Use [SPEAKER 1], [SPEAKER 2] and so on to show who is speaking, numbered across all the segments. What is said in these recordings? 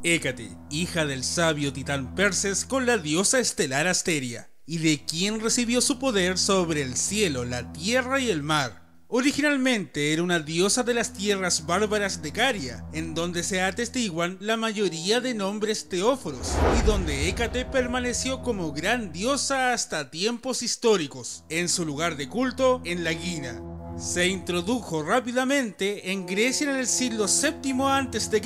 [SPEAKER 1] Hécate, hija del sabio titán Perses con la diosa estelar Asteria, y de quien recibió su poder sobre el cielo, la tierra y el mar. Originalmente era una diosa de las tierras bárbaras de Caria, en donde se atestiguan la mayoría de nombres teóforos, y donde Hécate permaneció como gran diosa hasta tiempos históricos, en su lugar de culto en la Gina. Se introdujo rápidamente en Grecia en el siglo VII a.C.,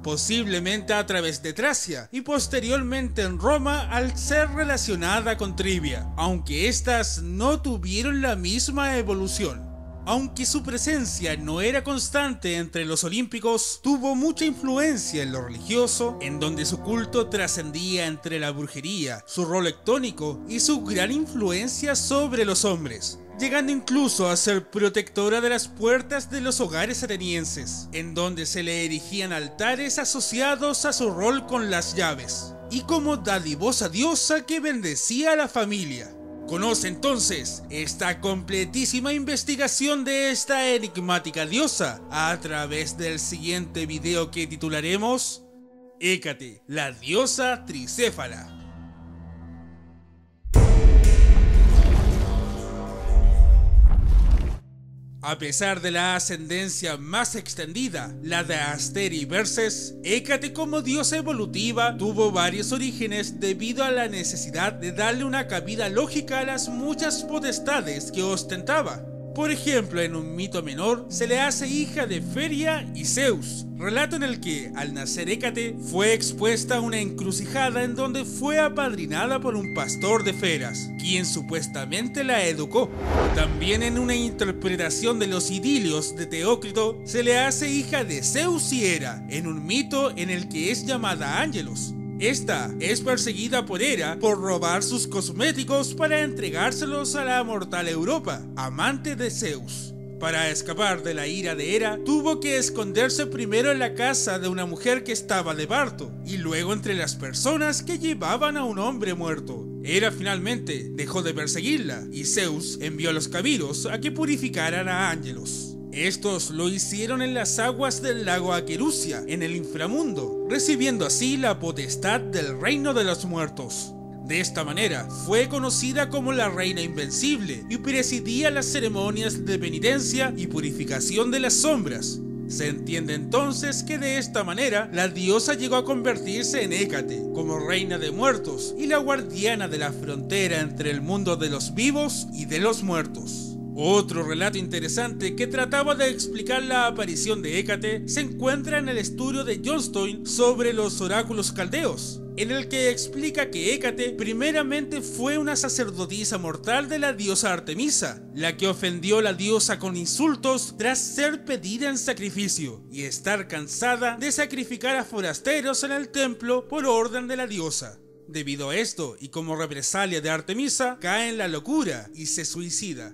[SPEAKER 1] posiblemente a través de Tracia, y posteriormente en Roma al ser relacionada con Trivia, aunque estas no tuvieron la misma evolución. Aunque su presencia no era constante entre los olímpicos, tuvo mucha influencia en lo religioso, en donde su culto trascendía entre la brujería, su rol ectónico y su gran influencia sobre los hombres, llegando incluso a ser protectora de las puertas de los hogares atenienses, en donde se le erigían altares asociados a su rol con las llaves, y como dadivosa diosa que bendecía a la familia. Conoce entonces esta completísima investigación de esta enigmática diosa a través del siguiente video que titularemos Hécate, la diosa tricéfala. A pesar de la ascendencia más extendida, la de Asteria y Perses, Hécate como diosa evolutiva tuvo varios orígenes debido a la necesidad de darle una cabida lógica a las muchas potestades que ostentaba. Por ejemplo, en un mito menor se le hace hija de Feria y Zeus, relato en el que, al nacer Hécate, fue expuesta a una encrucijada en donde fue apadrinada por un pastor de feras, quien supuestamente la educó. También en una interpretación de los idilios de Teócrito, se le hace hija de Zeus y Hera, en un mito en el que es llamada Ángelos. Esta es perseguida por Hera por robar sus cosméticos para entregárselos a la mortal Europa, amante de Zeus. Para escapar de la ira de Hera, tuvo que esconderse primero en la casa de una mujer que estaba de parto, y luego entre las personas que llevaban a un hombre muerto. Hera finalmente dejó de perseguirla, y Zeus envió a los cabiros a que purificaran a Ángelos. Estos lo hicieron en las aguas del lago Aquerusia, en el inframundo, recibiendo así la potestad del reino de los muertos. De esta manera, fue conocida como la Reina Invencible y presidía las ceremonias de penitencia y purificación de las sombras. Se entiende entonces que de esta manera la diosa llegó a convertirse en Hécate, como reina de muertos y la guardiana de la frontera entre el mundo de los vivos y de los muertos. Otro relato interesante que trataba de explicar la aparición de Hécate se encuentra en el estudio de Johnstone sobre los oráculos caldeos, en el que explica que Hécate primeramente fue una sacerdotisa mortal de la diosa Artemisa, la que ofendió a la diosa con insultos tras ser pedida en sacrificio y estar cansada de sacrificar a forasteros en el templo por orden de la diosa. Debido a esto y como represalia de Artemisa, cae en la locura y se suicida.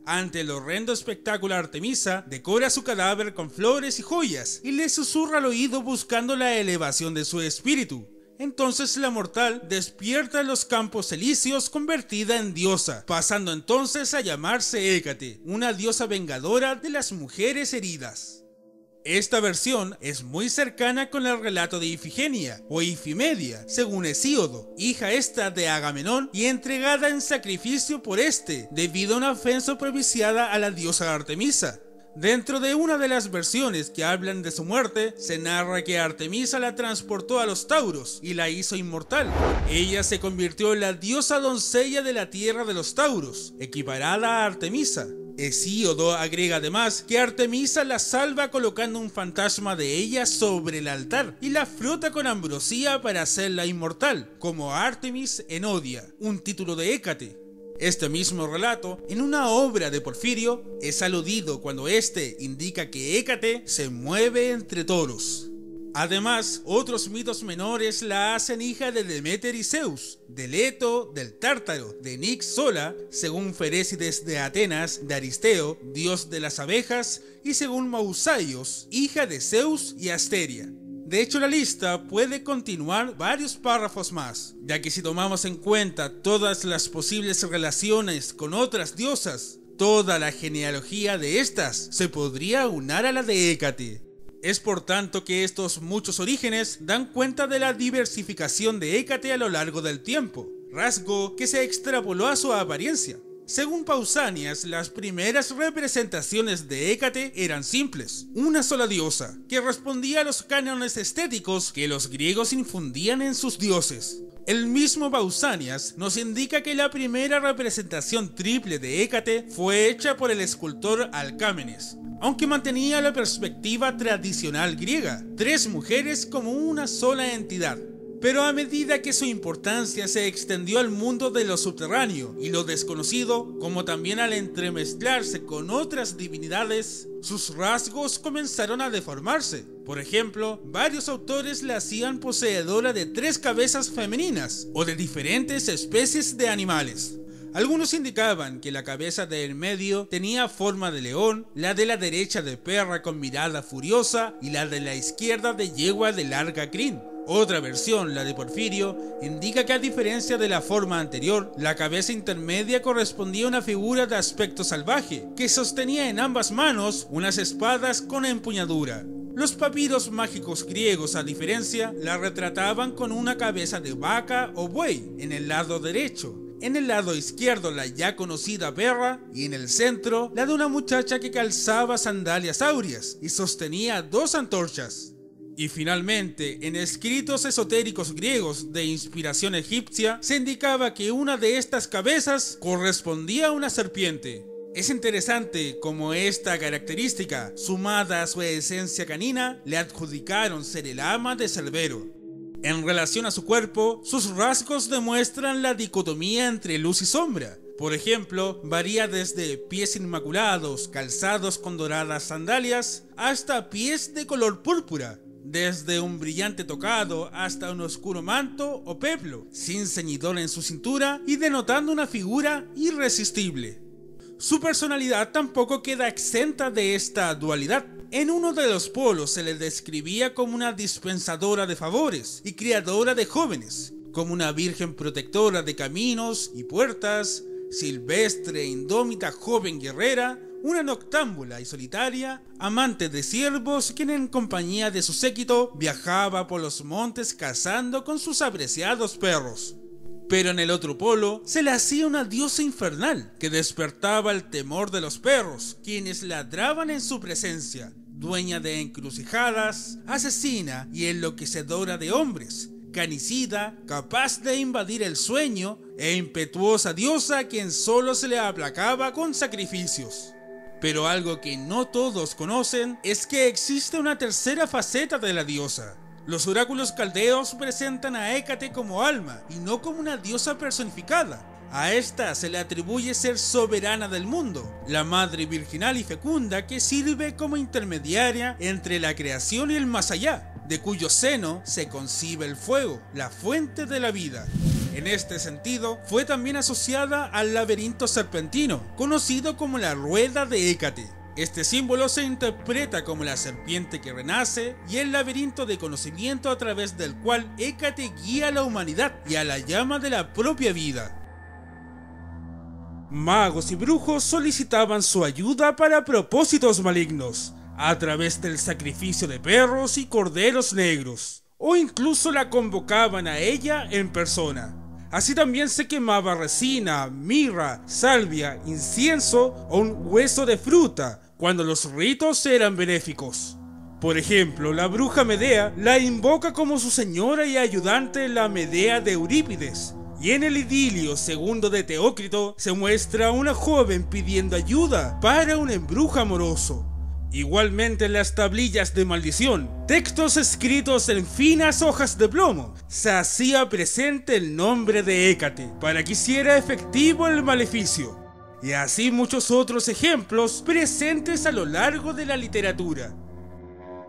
[SPEAKER 1] Ante el horrendo espectáculo, Artemisa decora su cadáver con flores y joyas y le susurra al oído buscando la elevación de su espíritu. Entonces la mortal despierta en los campos elíseos convertida en diosa, pasando entonces a llamarse Hécate, una diosa vengadora de las mujeres heridas. Esta versión es muy cercana con el relato de Ifigenia o Ifimedia, según Hesíodo, hija esta de Agamenón y entregada en sacrificio por este, debido a una ofensa propiciada a la diosa Artemisa. Dentro de una de las versiones que hablan de su muerte, se narra que Artemisa la transportó a los Tauros y la hizo inmortal. Ella se convirtió en la diosa doncella de la tierra de los Tauros, equiparada a Artemisa. Hesíodo agrega además que Artemisa la salva colocando un fantasma de ella sobre el altar y la frota con ambrosía para hacerla inmortal, como Artemis en Odia, un título de Hécate. Este mismo relato, en una obra de Porfirio, es aludido cuando éste indica que Hécate se mueve entre toros. Además, otros mitos menores la hacen hija de Deméter y Zeus, de Leto, del Tártaro, de Nix sola, según Ferécides de Atenas, de Aristeo, dios de las abejas, y según Mausaios, hija de Zeus y Asteria. De hecho, la lista puede continuar varios párrafos más, ya que si tomamos en cuenta todas las posibles relaciones con otras diosas, toda la genealogía de estas se podría unar a la de Hécate. Es por tanto que estos muchos orígenes dan cuenta de la diversificación de Hécate a lo largo del tiempo, rasgo que se extrapoló a su apariencia. Según Pausanias, las primeras representaciones de Hécate eran simples, una sola diosa, que respondía a los cánones estéticos que los griegos infundían en sus dioses. El mismo Pausanias nos indica que la primera representación triple de Hécate fue hecha por el escultor Alcámenes, aunque mantenía la perspectiva tradicional griega, 3 mujeres como una sola entidad. Pero a medida que su importancia se extendió al mundo de lo subterráneo y lo desconocido, como también al entremezclarse con otras divinidades, sus rasgos comenzaron a deformarse. Por ejemplo, varios autores la hacían poseedora de 3 cabezas femeninas o de diferentes especies de animales. Algunos indicaban que la cabeza del medio tenía forma de león, la de la derecha de perra con mirada furiosa y la de la izquierda de yegua de larga crin. Otra versión, la de Porfirio, indica que a diferencia de la forma anterior, la cabeza intermedia correspondía a una figura de aspecto salvaje, que sostenía en ambas manos unas espadas con empuñadura. Los papiros mágicos griegos, a diferencia, la retrataban con una cabeza de vaca o buey en el lado derecho, en el lado izquierdo la ya conocida perra y en el centro la de una muchacha que calzaba sandalias áureas y sostenía 2 antorchas. Y finalmente, en escritos esotéricos griegos de inspiración egipcia, se indicaba que una de estas cabezas correspondía a una serpiente. Es interesante cómo esta característica, sumada a su esencia canina, le adjudicaron ser el ama de Cerbero. En relación a su cuerpo, sus rasgos demuestran la dicotomía entre luz y sombra. Por ejemplo, varía desde pies inmaculados, calzados con doradas sandalias, hasta pies de color púrpura, desde un brillante tocado hasta un oscuro manto o peplo, sin ceñidor en su cintura y denotando una figura irresistible. Su personalidad tampoco queda exenta de esta dualidad. En uno de los polos se le describía como una dispensadora de favores y criadora de jóvenes, como una virgen protectora de caminos y puertas, silvestre e indómita joven guerrera, una noctámbula y solitaria, amante de ciervos, quien en compañía de su séquito viajaba por los montes cazando con sus apreciados perros. Pero en el otro polo se le hacía una diosa infernal que despertaba el temor de los perros, quienes ladraban en su presencia, dueña de encrucijadas, asesina y enloquecedora de hombres, canicida, capaz de invadir el sueño e impetuosa diosa a quien solo se le aplacaba con sacrificios. Pero algo que no todos conocen es que existe una tercera faceta de la diosa. Los oráculos caldeos presentan a Hécate como alma y no como una diosa personificada. A esta se le atribuye ser soberana del mundo, la madre virginal y fecunda que sirve como intermediaria entre la creación y el más allá, de cuyo seno se concibe el fuego, la fuente de la vida. En este sentido, fue también asociada al laberinto serpentino, conocido como la rueda de Hécate. Este símbolo se interpreta como la serpiente que renace y el laberinto de conocimiento a través del cual Hécate guía a la humanidad y a la llama de la propia vida. Magos y brujos solicitaban su ayuda para propósitos malignos, a través del sacrificio de perros y corderos negros, o incluso la convocaban a ella en persona. Así también se quemaba resina, mirra, salvia, incienso o un hueso de fruta cuando los ritos eran benéficos. Por ejemplo, la bruja Medea la invoca como su señora y ayudante, la Medea de Eurípides. Y en el idilio segundo de Teócrito se muestra a una joven pidiendo ayuda para un embrujo amoroso. Igualmente en las tablillas de maldición, textos escritos en finas hojas de plomo, se hacía presente el nombre de Hécate para que hiciera efectivo el maleficio. Y así muchos otros ejemplos presentes a lo largo de la literatura.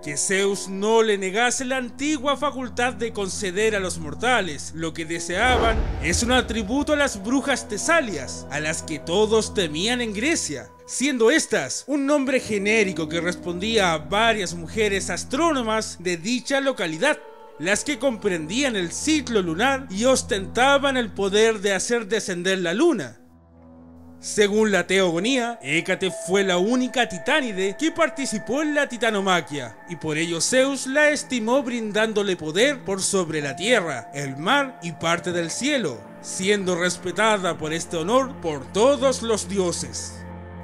[SPEAKER 1] Que Zeus no le negase la antigua facultad de conceder a los mortales lo que deseaban es un atributo a las brujas tesalias, a las que todos temían en Grecia, siendo estas un nombre genérico que respondía a varias mujeres astrónomas de dicha localidad, las que comprendían el ciclo lunar y ostentaban el poder de hacer descender la luna. Según la teogonía, Hécate fue la única titánide que participó en la titanomaquia, y por ello Zeus la estimó brindándole poder por sobre la tierra, el mar y parte del cielo, siendo respetada por este honor por todos los dioses.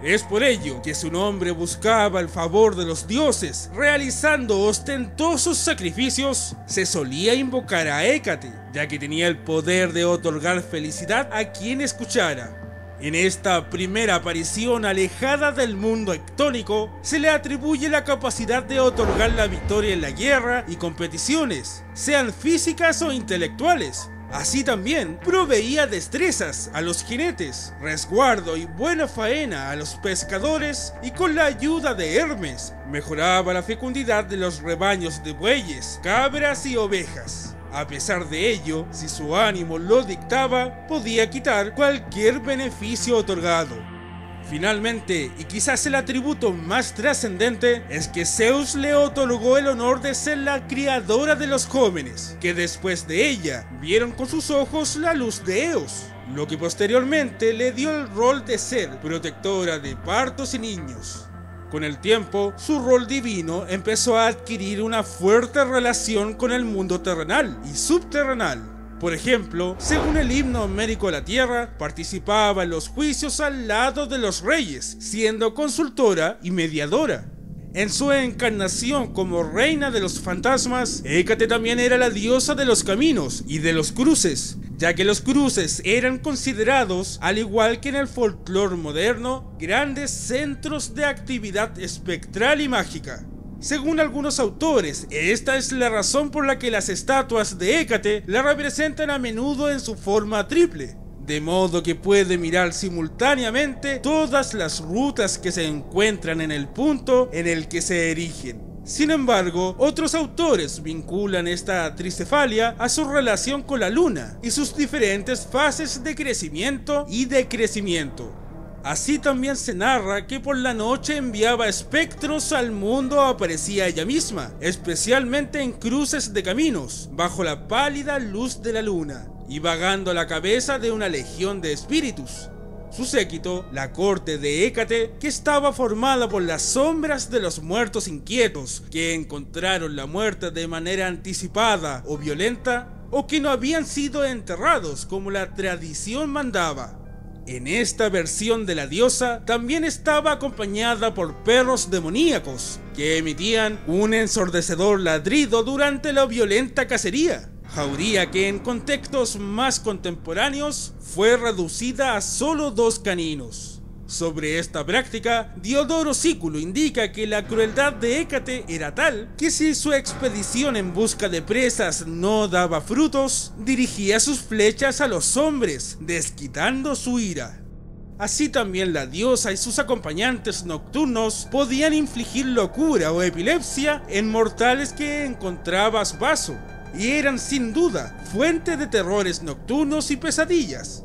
[SPEAKER 1] Es por ello que su nombre buscaba el favor de los dioses, realizando ostentosos sacrificios. Se solía invocar a Hécate, ya que tenía el poder de otorgar felicidad a quien escuchara. En esta primera aparición alejada del mundo hectónico, se le atribuye la capacidad de otorgar la victoria en la guerra y competiciones, sean físicas o intelectuales. Así también proveía destrezas a los jinetes, resguardo y buena faena a los pescadores, y con la ayuda de Hermes mejoraba la fecundidad de los rebaños de bueyes, cabras y ovejas. A pesar de ello, si su ánimo lo dictaba, podía quitar cualquier beneficio otorgado. Finalmente, y quizás el atributo más trascendente, es que Zeus le otorgó el honor de ser la criadora de los jóvenes, que después de ella vieron con sus ojos la luz de Eos, lo que posteriormente le dio el rol de ser protectora de partos y niños. Con el tiempo, su rol divino empezó a adquirir una fuerte relación con el mundo terrenal y subterrenal. Por ejemplo, según el himno homérico de la tierra, participaba en los juicios al lado de los reyes, siendo consultora y mediadora. En su encarnación como reina de los fantasmas, Hécate también era la diosa de los caminos y de los cruces, ya que los cruces eran considerados, al igual que en el folclore moderno, grandes centros de actividad espectral y mágica. Según algunos autores, esta es la razón por la que las estatuas de Hécate la representan a menudo en su forma triple, de modo que puede mirar simultáneamente todas las rutas que se encuentran en el punto en el que se erigen. Sin embargo, otros autores vinculan esta tricefalia a su relación con la luna y sus diferentes fases de crecimiento y decrecimiento. Así también se narra que por la noche enviaba espectros al mundo o aparecía ella misma, especialmente en cruces de caminos, bajo la pálida luz de la luna, y vagando a la cabeza de una legión de espíritus. Su séquito, la corte de Hécate, que estaba formada por las sombras de los muertos inquietos, que encontraron la muerte de manera anticipada o violenta, o que no habían sido enterrados como la tradición mandaba. En esta versión de la diosa también estaba acompañada por perros demoníacos, que emitían un ensordecedor ladrido durante la violenta cacería. Jauría que en contextos más contemporáneos fue reducida a solo 2 caninos. Sobre esta práctica, Diodoro Sículo indica que la crueldad de Hécate era tal que si su expedición en busca de presas no daba frutos, dirigía sus flechas a los hombres, desquitando su ira. Así también la diosa y sus acompañantes nocturnos podían infligir locura o epilepsia en mortales que encontraba a su paso, y eran sin duda fuente de terrores nocturnos y pesadillas.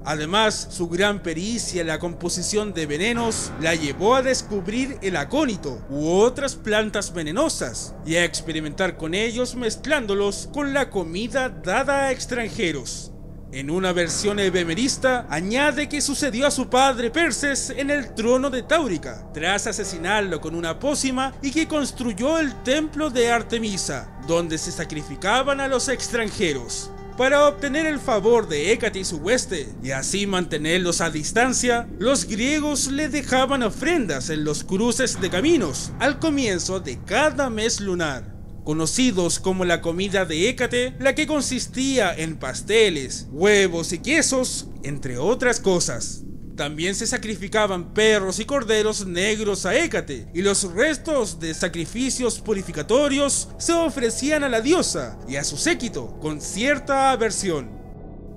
[SPEAKER 1] Además, su gran pericia en la composición de venenos la llevó a descubrir el acónito u otras plantas venenosas y a experimentar con ellos mezclándolos con la comida dada a extranjeros. En una versión ebemerista, añade que sucedió a su padre Perses en el trono de Táurica, tras asesinarlo con una pócima, y que construyó el templo de Artemisa, donde se sacrificaban a los extranjeros. Para obtener el favor de Hécate y su hueste, y así mantenerlos a distancia, los griegos le dejaban ofrendas en los cruces de caminos al comienzo de cada mes lunar, conocidos como la comida de Hécate, la que consistía en pasteles, huevos y quesos, entre otras cosas. También se sacrificaban perros y corderos negros a Hécate, y los restos de sacrificios purificatorios se ofrecían a la diosa y a su séquito con cierta aversión.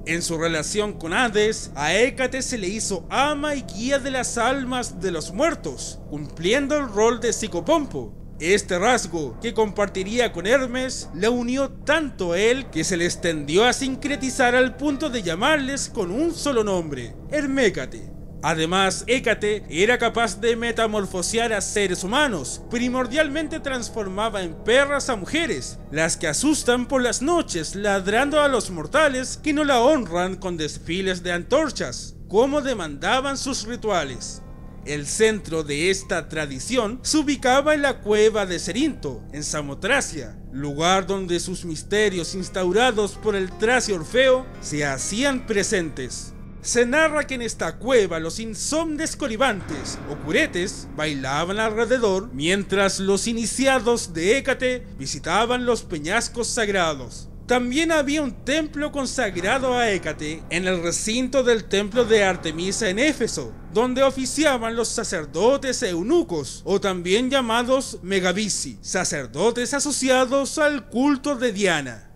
[SPEAKER 1] En su relación con Hades, a Hécate se le hizo ama y guía de las almas de los muertos, cumpliendo el rol de psicopompo. Este rasgo, que compartiría con Hermes, le unió tanto a él que se le extendió a sincretizar al punto de llamarles con un solo nombre, Hermécate. Además, Hécate era capaz de metamorfosear a seres humanos. Primordialmente transformaba en perras a mujeres, las que asustan por las noches, ladrando a los mortales que no la honran con desfiles de antorchas, como demandaban sus rituales. El centro de esta tradición se ubicaba en la cueva de Cerinto, en Samotracia, lugar donde sus misterios instaurados por el tracio Orfeo se hacían presentes. Se narra que en esta cueva los insomnes colibantes o curetes bailaban alrededor, mientras los iniciados de Hécate visitaban los peñascos sagrados. También había un templo consagrado a Hécate en el recinto del templo de Artemisa en Éfeso, donde oficiaban los sacerdotes eunucos, o también llamados megavici, sacerdotes asociados al culto de Diana.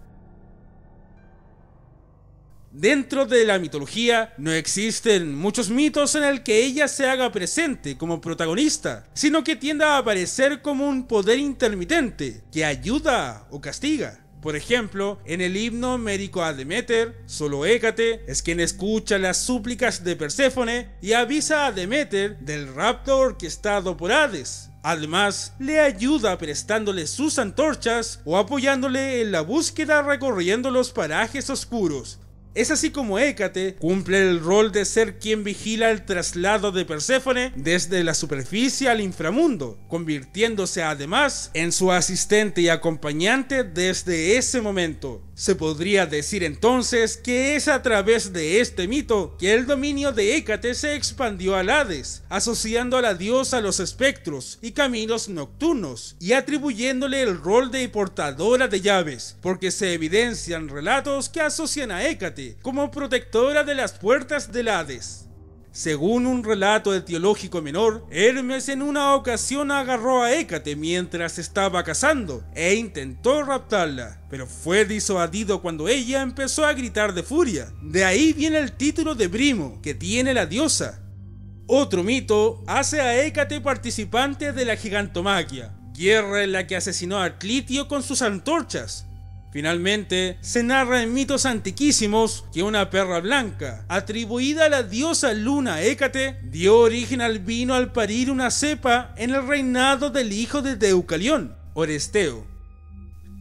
[SPEAKER 1] Dentro de la mitología no existen muchos mitos en el que ella se haga presente como protagonista, sino que tiende a aparecer como un poder intermitente que ayuda o castiga. Por ejemplo, en el himno homérico a Deméter, solo Hécate es quien escucha las súplicas de Perséfone y avisa a Deméter del rapto orquestado por Hades. Además, le ayuda prestándole sus antorchas o apoyándole en la búsqueda recorriendo los parajes oscuros. Es así como Hécate cumple el rol de ser quien vigila el traslado de Perséfone desde la superficie al inframundo, convirtiéndose además en su asistente y acompañante desde ese momento. Se podría decir entonces que es a través de este mito que el dominio de Hécate se expandió al Hades, asociando a la diosa los espectros y caminos nocturnos, y atribuyéndole el rol de portadora de llaves, porque se evidencian relatos que asocian a Hécate como protectora de las puertas del Hades. Según un relato etiológico menor, Hermes en una ocasión agarró a Hécate mientras estaba cazando e intentó raptarla, pero fue disuadido cuando ella empezó a gritar de furia. De ahí viene el título de Brimo que tiene la diosa. Otro mito hace a Hécate participante de la gigantomaquia, guerra en la que asesinó a Clitio con sus antorchas. Finalmente, se narra en mitos antiquísimos que una perra blanca, atribuida a la diosa Luna Hécate, dio origen al vino al parir una cepa en el reinado del hijo de Deucalión, Oresteo.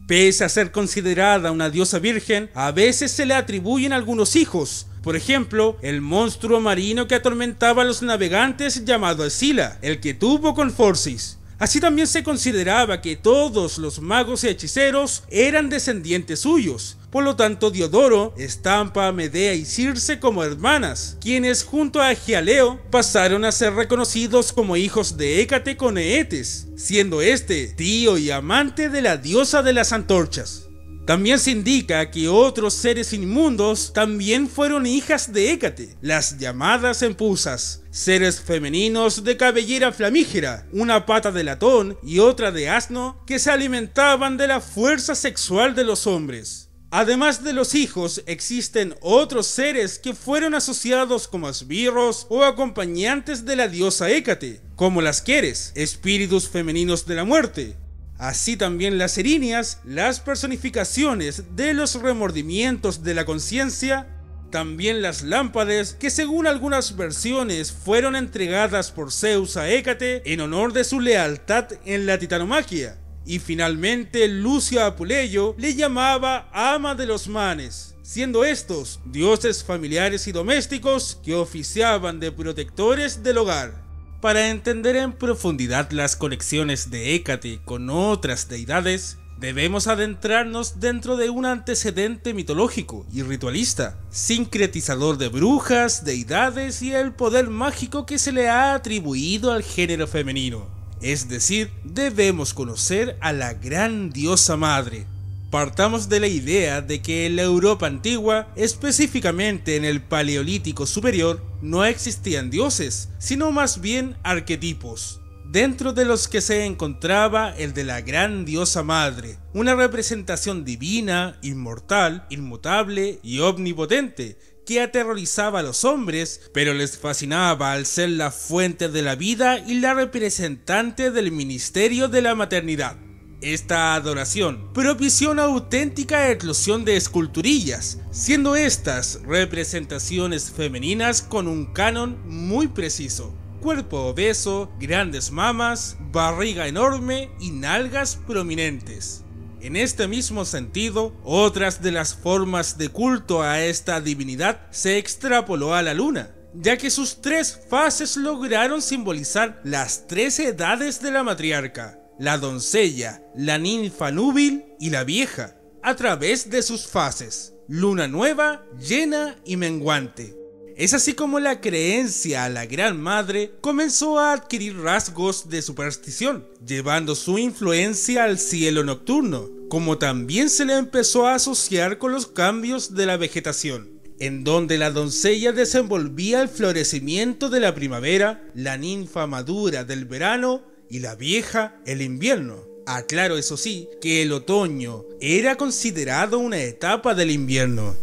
[SPEAKER 1] Pese a ser considerada una diosa virgen, a veces se le atribuyen algunos hijos. Por ejemplo, el monstruo marino que atormentaba a los navegantes llamado Escila, el que tuvo con Forcis. Así también se consideraba que todos los magos y hechiceros eran descendientes suyos. Por lo tanto, Diodoro estampa a Medea y Circe como hermanas, quienes junto a Egialeo pasaron a ser reconocidos como hijos de Hécate con Eetes, siendo este tío y amante de la diosa de las antorchas. También se indica que otros seres inmundos también fueron hijas de Hécate, las llamadas empusas, seres femeninos de cabellera flamígera, una pata de latón y otra de asno, que se alimentaban de la fuerza sexual de los hombres. Además de los hijos, existen otros seres que fueron asociados como esbirros o acompañantes de la diosa Hécate, como las Queres, espíritus femeninos de la muerte. Así también las erinias, las personificaciones de los remordimientos de la conciencia, también las lámpades, que según algunas versiones fueron entregadas por Zeus a Hécate en honor de su lealtad en la titanomaquia, y finalmente Lucio Apuleyo le llamaba ama de los manes, siendo estos dioses familiares y domésticos que oficiaban de protectores del hogar. Para entender en profundidad las conexiones de Hécate con otras deidades, debemos adentrarnos dentro de un antecedente mitológico y ritualista, sincretizador de brujas, deidades y el poder mágico que se le ha atribuido al género femenino. Es decir, debemos conocer a la gran diosa madre. Partamos de la idea de que en la Europa antigua, específicamente en el Paleolítico superior, no existían dioses, sino más bien arquetipos, dentro de los que se encontraba el de la gran diosa madre, una representación divina, inmortal, inmutable y omnipotente, que aterrorizaba a los hombres, pero les fascinaba al ser la fuente de la vida y la representante del ministerio de la maternidad. Esta adoración propició una auténtica eclosión de esculturillas, siendo estas representaciones femeninas con un canon muy preciso: cuerpo obeso, grandes mamas, barriga enorme y nalgas prominentes. En este mismo sentido, otras de las formas de culto a esta divinidad se extrapoló a la luna, ya que sus 3 fases lograron simbolizar las 3 edades de la matriarca: la doncella, la ninfa núbil y la vieja, a través de sus fases: luna nueva, llena y menguante. Es así como la creencia a la Gran Madre comenzó a adquirir rasgos de superstición, llevando su influencia al cielo nocturno, como también se le empezó a asociar con los cambios de la vegetación, en donde la doncella desenvolvía el florecimiento de la primavera, la ninfa madura del verano y la vieja el invierno. Aclaro, eso sí, que el otoño era considerado una etapa del invierno.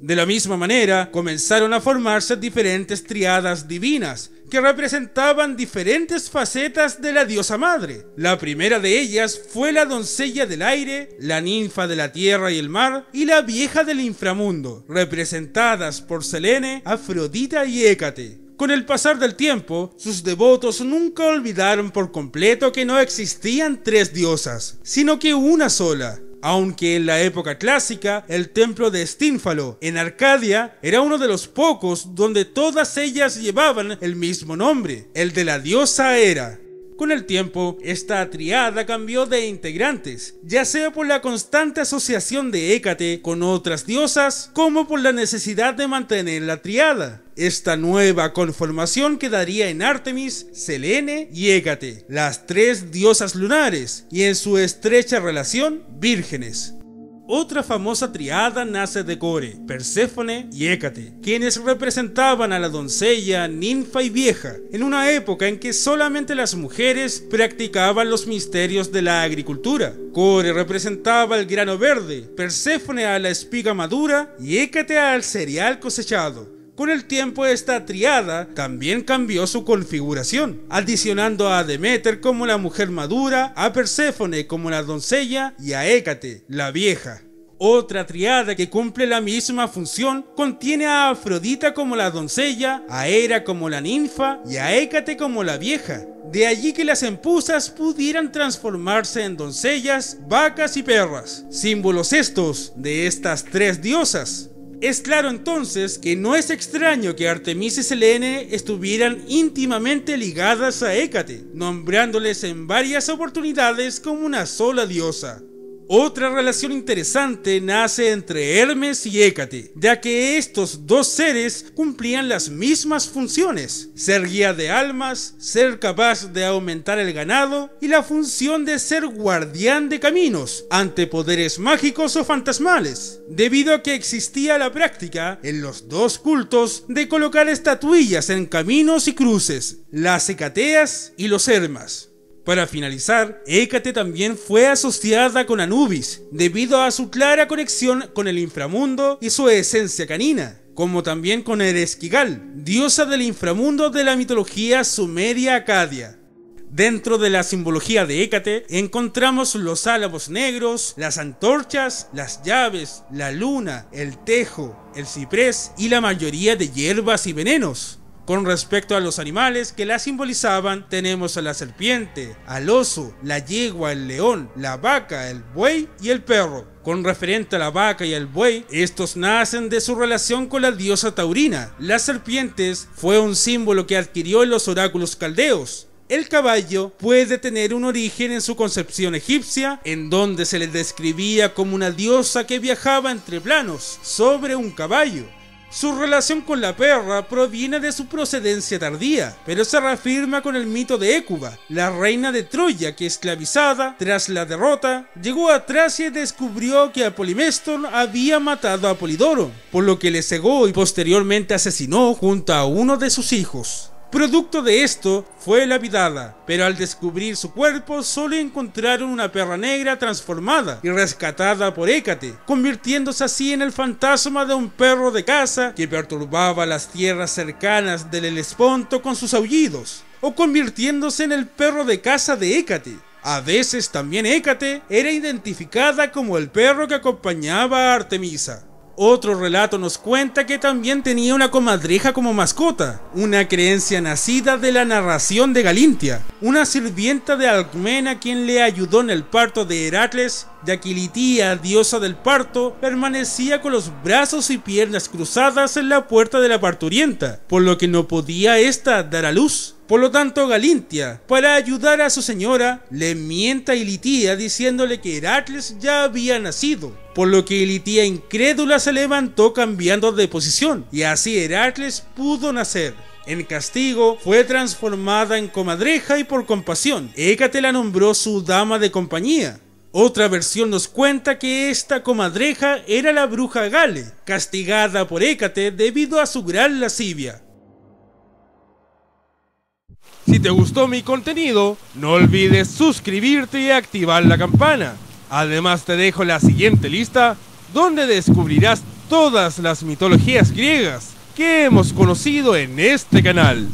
[SPEAKER 1] De la misma manera, comenzaron a formarse diferentes triadas divinas que representaban diferentes facetas de la diosa madre. La primera de ellas fue la doncella del aire, la ninfa de la tierra y el mar y la vieja del inframundo, representadas por Selene, Afrodita y Hécate. Con el pasar del tiempo, sus devotos nunca olvidaron por completo que no existían 3 diosas, sino que una sola. Aunque en la época clásica, el templo de Stínfalo, en Arcadia, era uno de los pocos donde todas ellas llevaban el mismo nombre, el de la diosa Hera. Con el tiempo, esta triada cambió de integrantes, ya sea por la constante asociación de Hécate con otras diosas, como por la necesidad de mantener la triada. Esta nueva conformación quedaría en Ártemis, Selene y Hécate, las 3 diosas lunares, y en su estrecha relación, vírgenes. Otra famosa triada nace de Core, Perséfone y Hécate, quienes representaban a la doncella, ninfa y vieja, en una época en que solamente las mujeres practicaban los misterios de la agricultura. Core representaba el grano verde, Perséfone a la espiga madura y Hécate al cereal cosechado. Con el tiempo, esta triada también cambió su configuración, adicionando a Deméter como la mujer madura, a Perséfone como la doncella y a Hécate, la vieja. Otra triada que cumple la misma función contiene a Afrodita como la doncella, a Hera como la ninfa y a Hécate como la vieja. De allí que las empusas pudieran transformarse en doncellas, vacas y perras, símbolos estos de estas 3 diosas. Es claro entonces que no es extraño que Artemis y Selene estuvieran íntimamente ligadas a Hécate, nombrándoles en varias oportunidades como una sola diosa. Otra relación interesante nace entre Hermes y Hécate, ya que estos 2 seres cumplían las mismas funciones: ser guía de almas, ser capaz de aumentar el ganado y la función de ser guardián de caminos ante poderes mágicos o fantasmales, debido a que existía la práctica en los 2 cultos de colocar estatuillas en caminos y cruces, las hecateas y los hermas. Para finalizar, Hécate también fue asociada con Anubis, debido a su clara conexión con el inframundo y su esencia canina, como también con Ereshkigal, diosa del inframundo de la mitología sumeria acadia. Dentro de la simbología de Hécate encontramos los álamos negros, las antorchas, las llaves, la luna, el tejo, el ciprés y la mayoría de hierbas y venenos. Con respecto a los animales que la simbolizaban, tenemos a la serpiente, al oso, la yegua, el león, la vaca, el buey y el perro. Con referente a la vaca y al buey, estos nacen de su relación con la diosa taurina. Las serpientes fue un símbolo que adquirió en los oráculos caldeos. El caballo puede tener un origen en su concepción egipcia, en donde se le describía como una diosa que viajaba entre planos sobre un caballo. Su relación con la perra proviene de su procedencia tardía, pero se reafirma con el mito de Hécuba, la reina de Troya que, esclavizada tras la derrota, llegó a Tracia y descubrió que Apolimestor había matado a Polidoro, por lo que le cegó y posteriormente asesinó junto a uno de sus hijos. Producto de esto fue lapidada, pero al descubrir su cuerpo solo encontraron una perra negra transformada y rescatada por Hécate, convirtiéndose así en el fantasma de un perro de caza que perturbaba las tierras cercanas del Helesponto con sus aullidos, o convirtiéndose en el perro de caza de Hécate. A veces también Hécate era identificada como el perro que acompañaba a Artemisa. Otro relato nos cuenta que también tenía una comadreja como mascota, una creencia nacida de la narración de Galintia, una sirvienta de Alcmena quien le ayudó en el parto de Heracles, ya que Litia, diosa del parto, permanecía con los brazos y piernas cruzadas en la puerta de la parturienta, por lo que no podía ésta dar a luz. Por lo tanto, Galintia, para ayudar a su señora, le miente a Litia diciéndole que Heracles ya había nacido, por lo que Litia incrédula se levantó cambiando de posición, y así Heracles pudo nacer. En castigo, fue transformada en comadreja y por compasión, Hécate la nombró su dama de compañía. Otra versión nos cuenta que esta comadreja era la bruja Gale, castigada por Hécate debido a su gran lascivia.
[SPEAKER 2] Si te gustó mi contenido, no olvides suscribirte y activar la campana. Además te dejo la siguiente lista, donde descubrirás todas las mitologías griegas que hemos conocido en este canal.